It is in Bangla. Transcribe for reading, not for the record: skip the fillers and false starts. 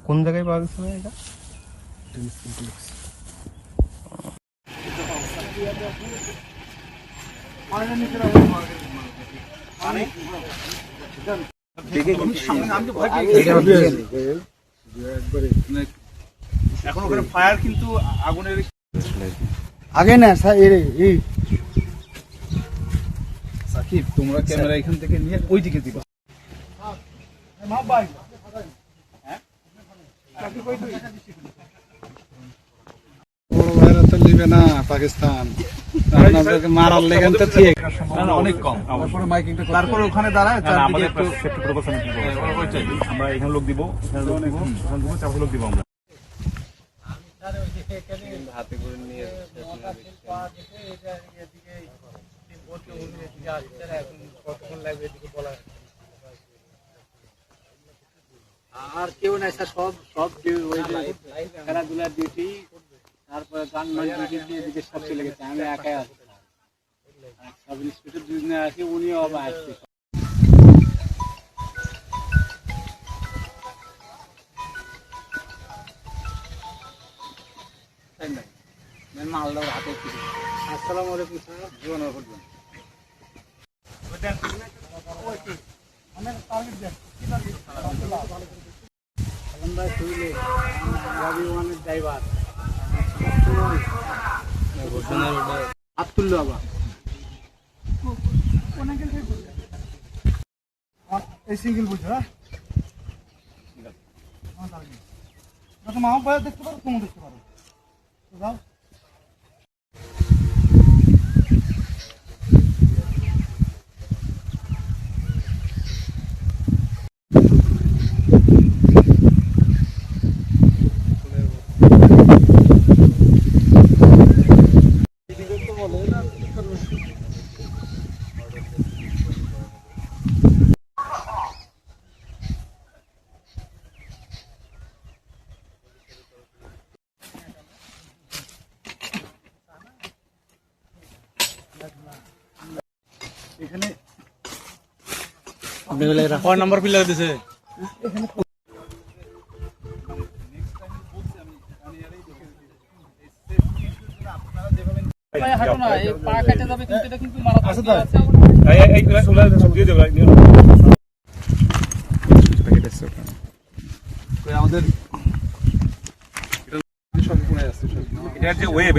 কোন জায়গায় পাওয়া গেছে এটা? এখন ওখানে ফায়ার কিন্তু আগুনের আগে না এই সাকিব তোমরা ক্যামেরা এখান থেকে নিয়ে ওই দিকে দিবা। না পাকিস্তান মারার লেগেন তো ঠিক অনেক কম। তারপরে ওখানে দাঁড়ায় চারদিকে একটু আমরা এখানে লোক দিব, লোক দিব আমরা হাতে করে নিয়ে আর কেউ নাই স্যার, সব খেলাধুলার ডিউটি, তারপরে গান ডিউটি, এদিকে সব চলে গেছে। আমি একাই আছি, সাব ইন্সপেক্টর দুজনে আছি, উনিও আবার আসছে। মালদার হাতে আসসালামু আলাইকুম স্যার। জীবন ড্রাইভার আব্দুল্লাহ বাবা এই সিঙ্গেল বুঝছো? হ্যাঁ মা বাইরে দেখতে পারো, তুমি দেখতে পারো। যাও এখানে নাম্বার পিলার দিছে। আমাদের এটার যে ওয়েব